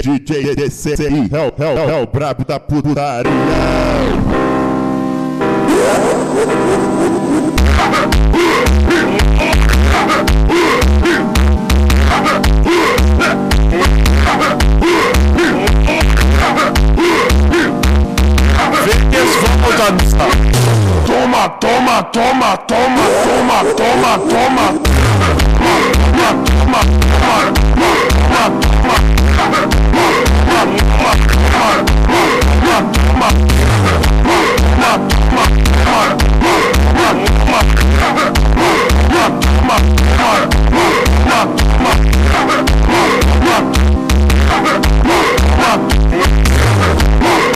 DJ DCI, é o brabo da putaria. Toma, toma, toma, toma, toma, toma, toma, toma, toma, toma.